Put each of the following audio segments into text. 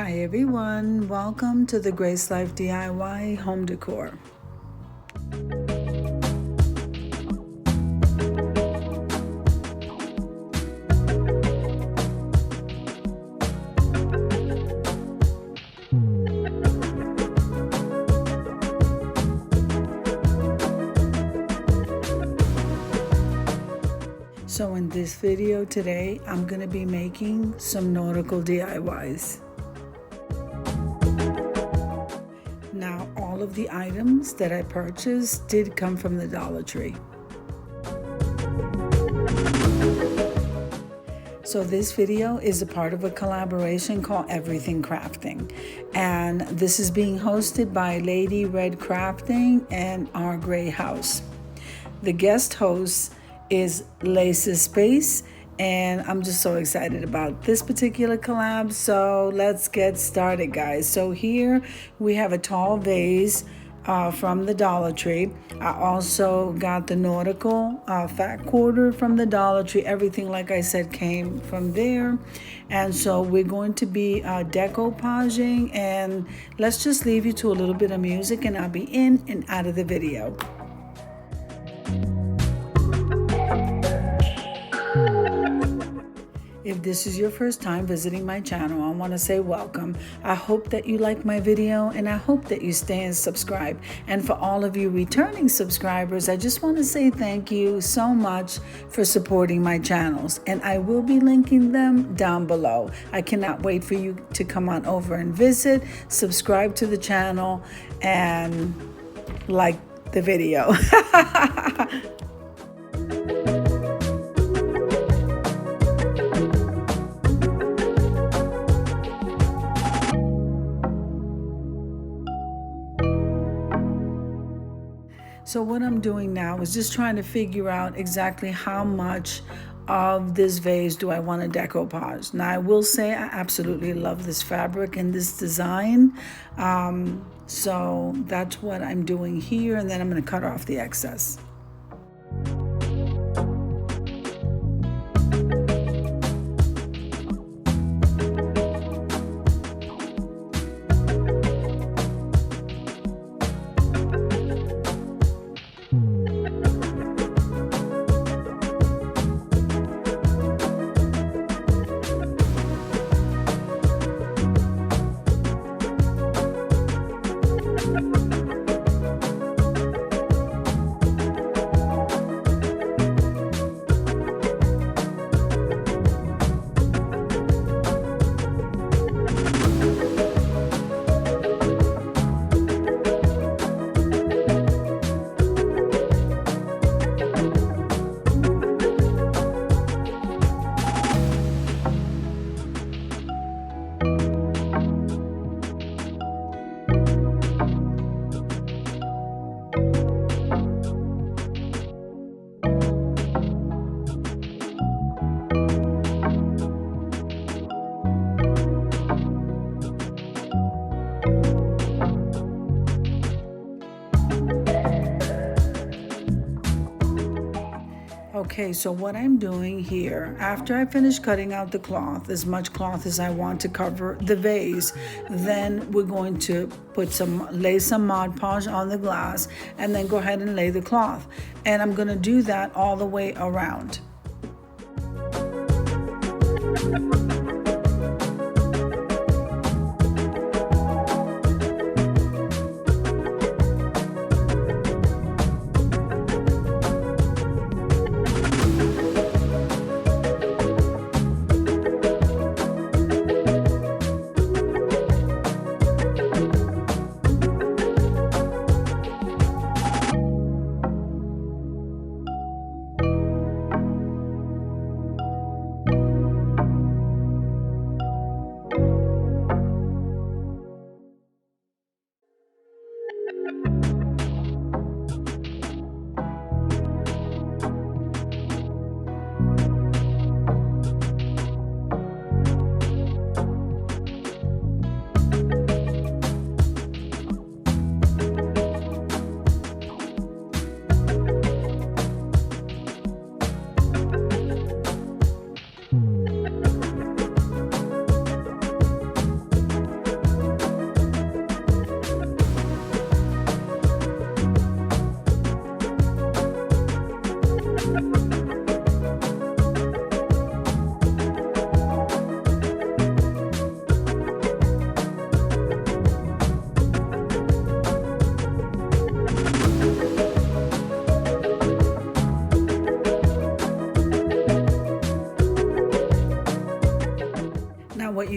Hi everyone, welcome to the Grace Life DIY Home Decor. So in this video today, I'm going to be making some nautical DIYs. Now, all of the items that I purchased did come from the Dollar Tree. So this video is a part of a collaboration called Everything Crafting. And this is being hosted by Lady Red Crafting and Our Gray House. The guest host is Lace's Space, and I'm just so excited about this particular collab. So let's get started, guys. So here we have a tall vase from the Dollar Tree. I also got the Nautical fat quarter from the Dollar Tree. Everything, like I said, came from there. And so we're going to be decoupaging, and let's just leave you to a little bit of music and I'll be in and out of the video. If this is your first time visiting my channel, I want to say welcome. I hope that you like my video and I hope that you stay and subscribe. And for all of you returning subscribers, I just want to say thank you so much for supporting my channels. And I will be linking them down below. I cannot wait for you to come on over and visit, subscribe to the channel, and like the video. So what I'm doing now is just trying to figure out exactly how much of this vase do I want to decoupage. Now I will say I absolutely love this fabric and this design. So that's what I'm doing here, and then I'm going to cut off the excess. Okay, so what I'm doing here, after I finish cutting out the cloth, as much cloth as I want to cover the vase, then we're going to lay some Mod Podge on the glass and then go ahead and lay the cloth. And I'm going to do that all the way around.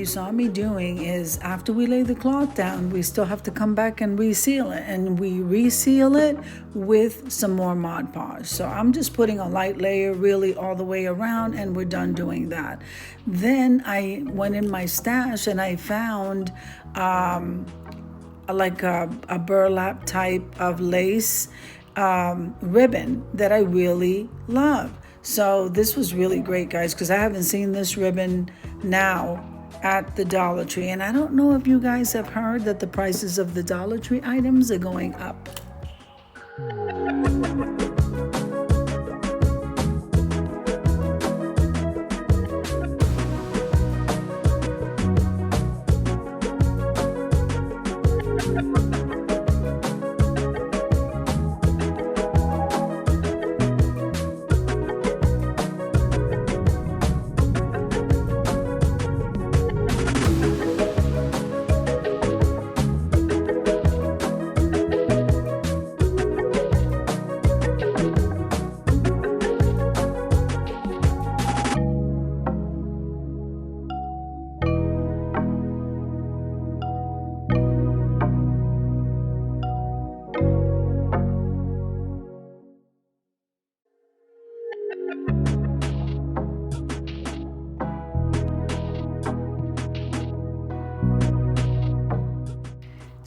you saw me doing is after we lay the cloth down, we still have to come back and reseal it. And we reseal it with some more Mod Podge. So I'm just putting a light layer really all the way around, and we're done doing that. Then I went in my stash and I found like a burlap type of lace ribbon that I really love. So this was really great, guys, because I haven't seen this ribbon now at the Dollar Tree. And I don't know if you guys have heard that the prices of the Dollar Tree items are going up.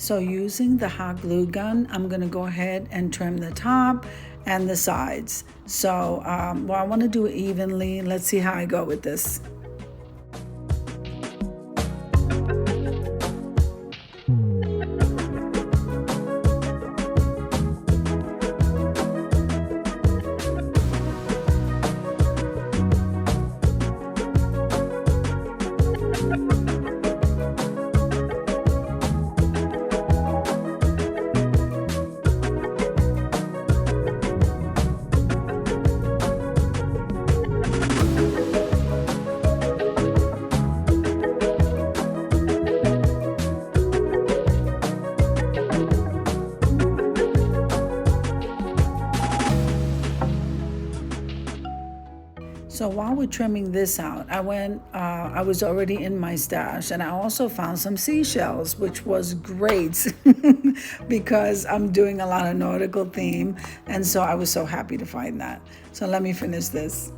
So using the hot glue gun, I'm going to go ahead and trim the top and the sides. So, well, I want to do it evenly. Let's see how I go with this. So while we're trimming this out, I was already in my stash, and I also found some seashells, which was great because I'm doing a lot of nautical theme, and so I was so happy to find that. So let me finish this.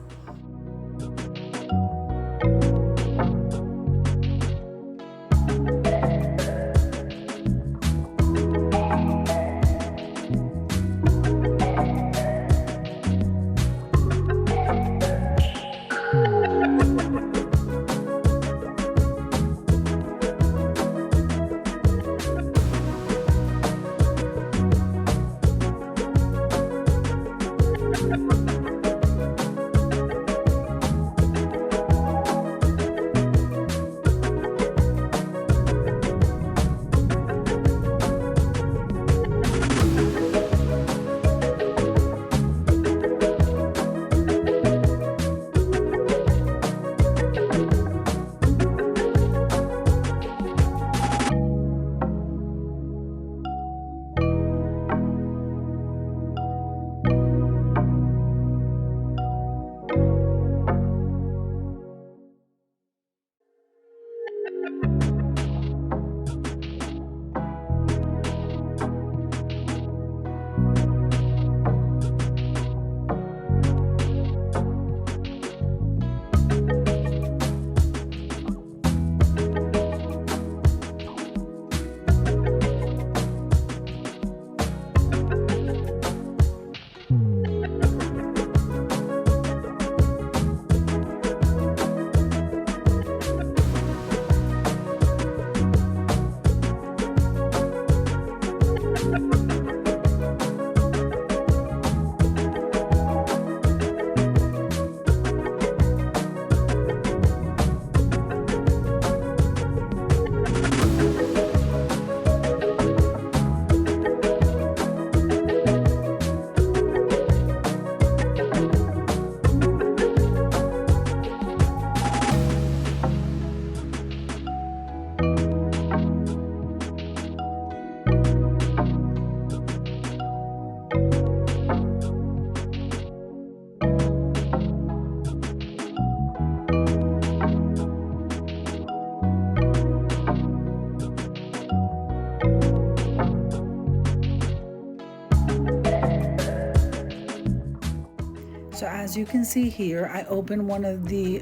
So as you can see here, I opened one of the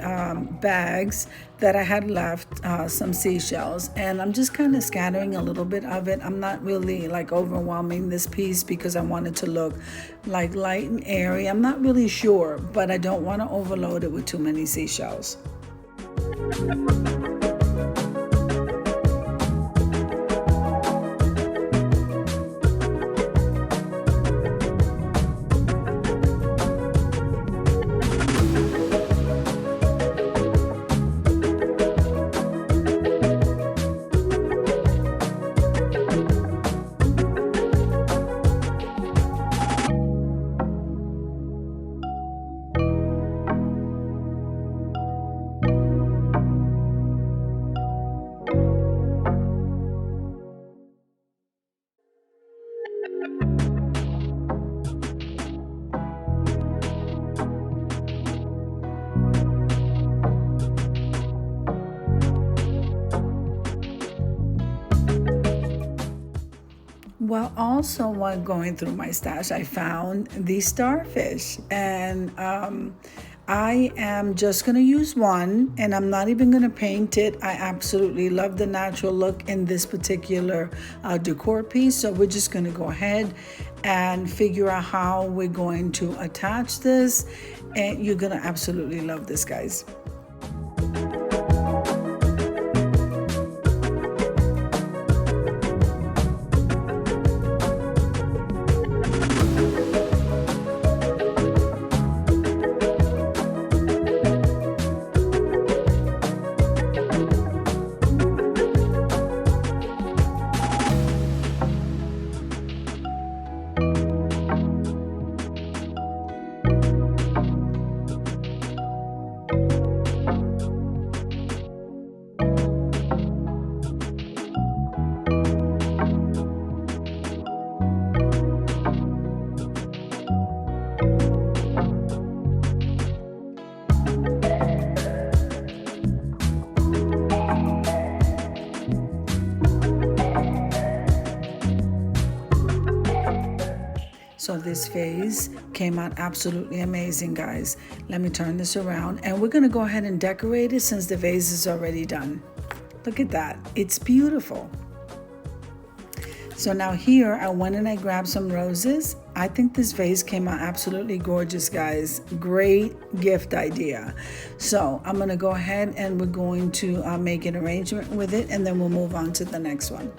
bags that I had left, some seashells, and I'm just kind of scattering a little bit of it. I'm not really like overwhelming this piece because I want it to look like light and airy. I'm not really sure, but I don't want to overload it with too many seashells. Well, also while going through my stash, I found these starfish, and I am just going to use one, and I'm not even going to paint it. I absolutely love the natural look in this particular decor piece, so we're just going to go ahead and figure out how we're going to attach this, and you're going to absolutely love this, guys. So this vase came out absolutely amazing, guys. Let me turn this around, and we're gonna go ahead and decorate it since the vase is already done. Look at that, it's beautiful. So now here, I went and I grabbed some roses. I think this vase came out absolutely gorgeous, guys. Great gift idea. So I'm gonna go ahead and we're going to make an arrangement with it, and then we'll move on to the next one.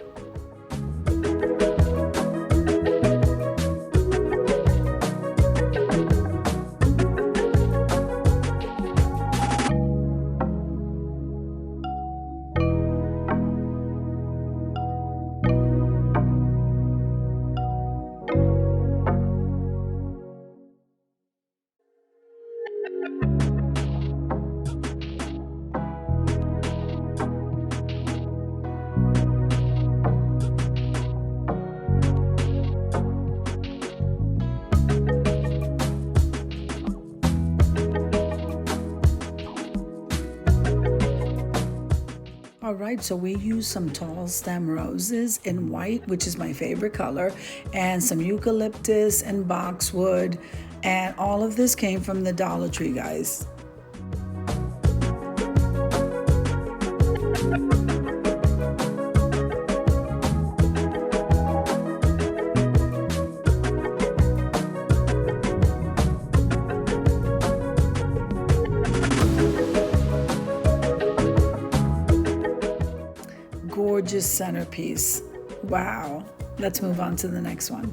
All right, so we used some tall stem roses in white, which is my favorite color, and some eucalyptus and boxwood, and all of this came from the Dollar Tree, guys. Gorgeous centerpiece. Wow. Let's move on to the next one.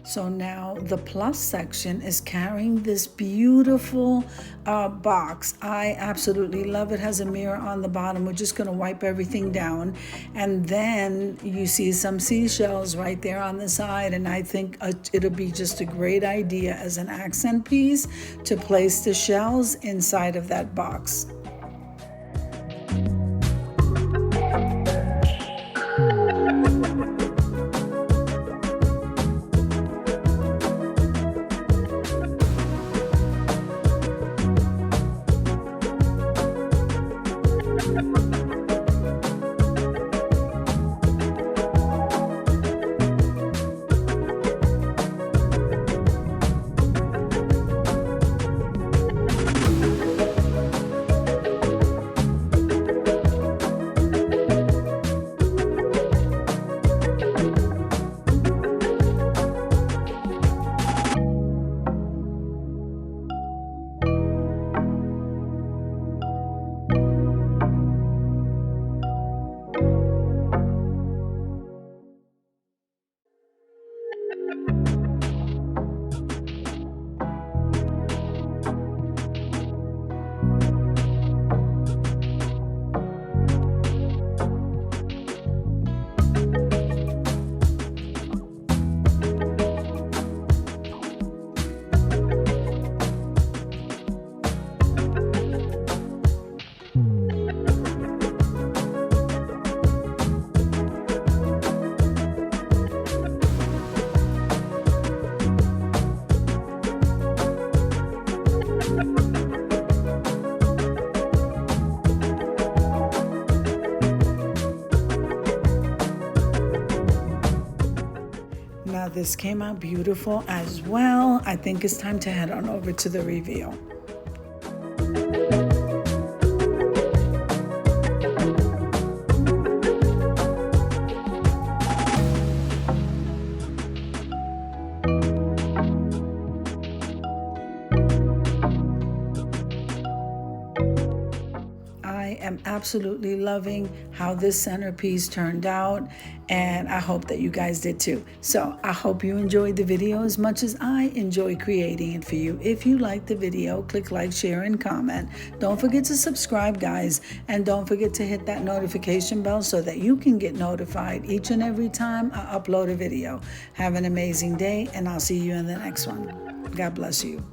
So now the plus section is carrying this beautiful box. I absolutely love it. It has a mirror on the bottom. We're just going to wipe everything down. And then you see some seashells right there on the side. And I think it'll be just a great idea as an accent piece to place the shells inside of that box. this came out beautiful as well. I think it's time to head on over to the reveal. I am absolutely loving how this centerpiece turned out, and I hope that you guys did too. So I hope you enjoyed the video as much as I enjoy creating it for you. If you liked the video, click like, share, and comment. Don't forget to subscribe, guys, and don't forget to hit that notification bell so that you can get notified each and every time I upload a video. Have an amazing day, and I'll see you in the next one. God bless you.